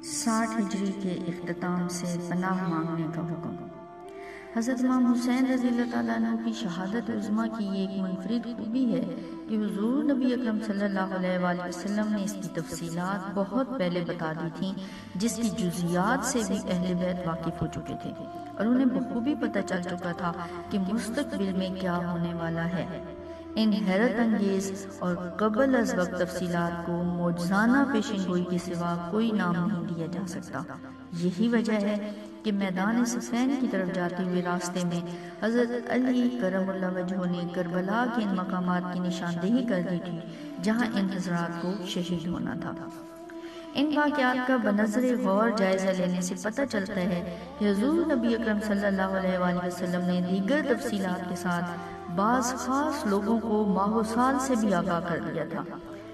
60 ہجری کے اختتام سے پناہ مانگنے کا حکم۔ حضرت امام حسین رضی اللہ تعالیٰ عنہ کی شہادت عظمیٰ کی یہ ایک منفرد خوبی ہے کہ حضور نبی اکرم صلی اللہ علیہ وآلہ وسلم نے اس کی تفصیلات بہت پہلے بتا دی تھیں، جس کی جزیات سے بھی اہل بیت واقف ہو چکے تھے اور انہیں بخوبی پتہ چل چکا تھا کہ مستقبل میں کیا ہونے والا ہے۔ ان حیرت انگیز اور قبل از وقت تفصیلات کو معجزانہ پیشن گوئی کے سوا کوئی نام نہیں دیا جا سکتا۔ یہی وجہ ہے کہ میدان صفین کی طرف جاتے ہوئے راستے میں حضرت علی کرم اللہ وجہہ نے کربلا کے ان مقامات کی نشاندہی کر دی تھی جہاں ان حضرات کو شہید ہونا تھا۔ ان واقعات کا بنظر غور جائزہ لینے سے پتہ چلتا ہے کہ حضور نبی اکرم صلی اللہ علیہ وآلہ وسلم نے دیگر تفصیلات کے ساتھ بعض خاص لوگوں کو ماہ و سال سے بھی آگاہ کر دیا تھا،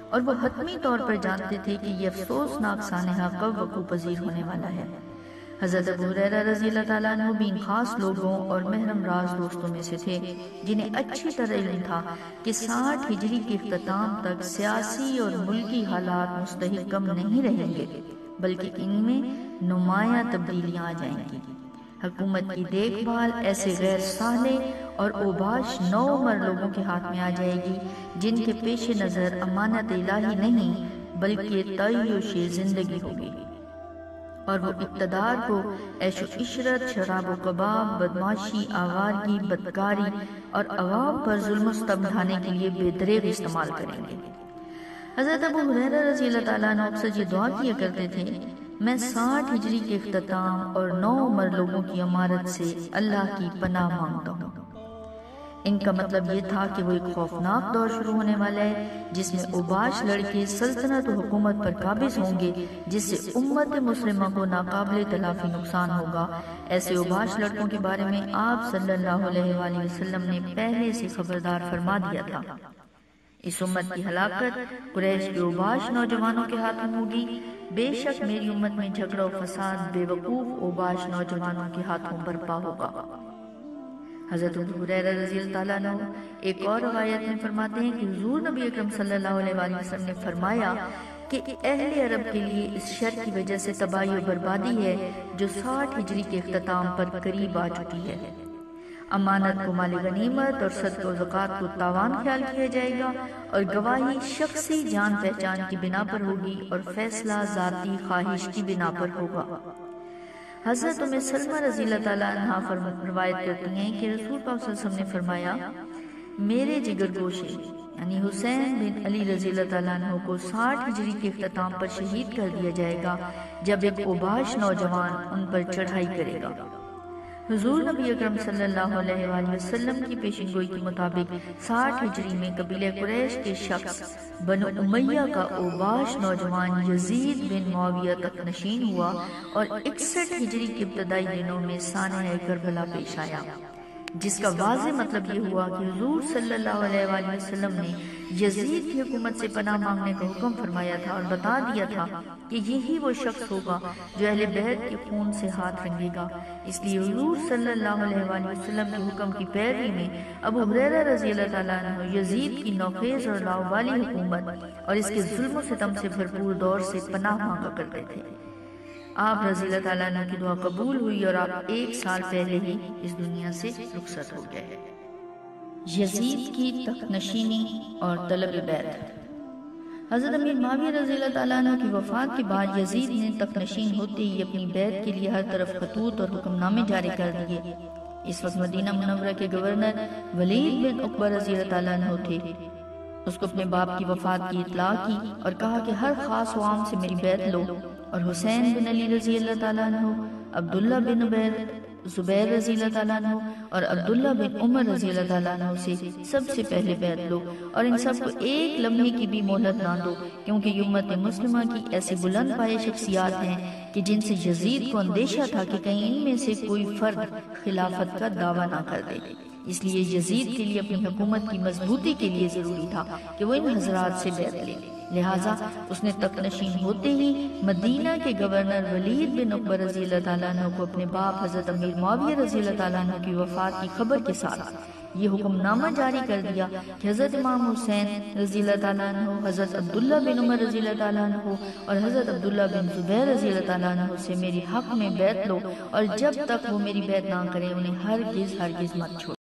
اور وہ حتمی طور پر جانتے تھے کہ یہ افسوسناک سانحہ کب وقوع پذیر ہونے والا ہے۔ حضرت ابو ہریرہ رضی اللہ تعالیٰ عنہ بھی ان خاص لوگوں اور محرم راز دوستوں میں سے تھے جنہیں اچھی طرح علم تھا کہ 60 ہجری کے اختتام تک سیاسی اور ملکی حالات مستحکم نہیں رہیں گے، بلکہ ان میں نمایاں تبدیلیاں آ جائیں گی۔ حکومت کی دیکھ بھال ایسے غیر صالح اور اوباش نوعمر لوگوں کے ہاتھ میں آ جائے گی جن کے پیش نظر امانت الہی نہیں بلکہ تعیش زندگی ہوگی، اور وہ اقتدار کو عیش و عشرت، شراب و کباب، بدماشی، آوارگی، بدکاری اور عوام پر ظلم و ستم ڈھانے کے لیے بے دریغ استعمال کریں گے۔ حضرت ابو ہریرہ رضی اللہ تعالیٰ عنہ اکثر یہ دعا کیا کرتے تھے، میں 60 ہجری کے اختتام اور نوعمر لوگوں کی امارت سے اللہ کی پناہ مانگتا ہوں۔ ان کا مطلب یہ تھا کہ وہ ایک خوفناک دور شروع ہونے والا ہے جس میں اوباش لڑکے سلطنت و حکومت پر قابض ہوں گے، جس سے امت مسلمہ کو ناقابل تلافی نقصان ہوگا۔ ایسے اوباش لڑکوں کے بارے میں آپ صلی اللہ علیہ وآلہ وسلم نے پہلے سے خبردار فرما دیا تھا۔ اس امت کی ہلاکت قریش کے اوباش نوجوانوں کے ہاتھوں ہوگی۔ بے شک میری امت میں جھگڑا و فساد بے وقوف اوباش نوجوانوں کے ہاتھوں برپا ہوگا۔ حضرت ابو ہریرہ رضی اللہ تعالیٰ عنہ ایک اور روایت میں فرماتے ہیں کہ حضور نبی اکرم صلی اللہ علیہ وآلہ وسلم نے فرمایا کہ اہل عرب کے لیے اس شر کی وجہ سے تباہی و بربادی ہے جو 60 ہجری کے اختتام پر قریب آ چکی ہے۔ امانت کو مال غنیمت اور صدقہ و زکوٰۃ کو تاوان خیال کیا جائے گا، اور گواہی شخصی جان پہچان کی بنا پر ہوگی اور فیصلہ ذاتی خواہش کی بنا پر ہوگا۔ حضرت ام سلمہ رضی اللہ تعالیٰ عنہ روایت کرتی ہیں کہ رسول پاک صلی اللہ علیہ وسلم نے فرمایا، میرے جگر گوشے یعنی حسین بن علی رضی اللہ تعالیٰ عنہ کو 60 ہجری کے اختتام پر شہید کر دیا جائے گا جب ایک اوباش نوجوان ان پر چڑھائی کرے گا۔ حضور نبی اکرم صلی اللہ علیہ وآلہ وسلم کی پیشن گوئی کے مطابق 60 ہجری میں قبیلہ قریش کے شخص بنو امیہ کا اوباش نوجوان یزید بن معاویہ تک نشین ہوا، اور 61 ہجری کے ابتدائی دنوں میں سانحہ کربلا پیش آیا، جس کا واضح مطلب یہ ہوا کہ حضور صلی اللہ علیہ وآلہ وسلم نے یزید کی حکومت سے پناہ مانگنے کا حکم فرمایا تھا اور بتا دیا تھا کہ یہی وہ شخص ہوگا جو اہل بیت کے خون سے ہاتھ رنگے گا۔ اس لیے حضور صلی اللہ علیہ وآلہ وسلم کے حکم کی پیروی میں ابو ہریرہ رضی اللہ تعالیٰ عنہ یزید کی نوخیز اور لاؤبالی حکومت اور اس کے ظلم و ستم سے بھرپور دور سے پناہ مانگا کرتے تھے۔ آپ رضی اللہ تعالیٰ عنہ کی دعا قبول ہوئی اور آپ 1 سال پہلے ہی اس دنیا سے رخصت ہو گئے۔ یزید کی تخت نشینی اور طلب بیعت۔ حضرت امیر معاویہ رضی اللہ تعالیٰ عنہ کی وفات کے بعد یزید نے تخت نشین ہوتے ہی اپنی بیعت کے لیے ہر طرف خطوط اور حکم نامے جاری کر دیے۔ اس وقت مدینہ منورہ کے گورنر ولید بن عقبہ رضی اللہ تعالیٰ عنہ تھے۔ اس کو اپنے باپ کی وفات کی اطلاع کی اور کہا کہ ہر خاص و عام سے میری بیعت لو، اور حسین بن علی رضی اللہ تعالیٰ عنہ، عبداللہ بن زبیر رضی اللہ تعالیٰ عنہ اور عبداللہ بن عمر رضی اللہ تعالیٰ عنہ سے سب سے پہلے بیعت لو، اور ان سب کو ایک لمحے کی بھی مہلت نہ دو، کیونکہ یہ امت مسلمہ کی ایسی بلند پائے شخصیات ہیں کہ جن سے یزید کو اندیشہ تھا کہ کہیں ان میں سے کوئی فرد خلافت کا دعویٰ نہ کر دے۔ اس لیے یزید کے لیے اپنی حکومت کی مضبوطی کے لیے ضروری تھا کہ وہ ان حضرات سے بیعت لے، لہٰذا اس نے تخت نشین ہوتے ہی مدینہ کے گورنر ولید بن عقبہ رضی اللہ تعالیٰ عنہ کو اپنے باپ حضرت امیر معاویہ رضی اللہ تعالیٰ عنہ کی وفات کی خبر کے ساتھ یہ حکم نامہ جاری کر دیا کہ حضرت امام حسین رضی اللہ تعالیٰ عنہ، حضرت عبداللہ بن عمر رضی اللہ تعالیٰ عنہ اور حضرت عبداللہ بن زبیر رضی اللہ تعالیٰ عنہ سے میری حق میں بیعت لو، اور جب تک وہ میری بیعت نہ کریں انہیں ہرگز مت چھوڑو۔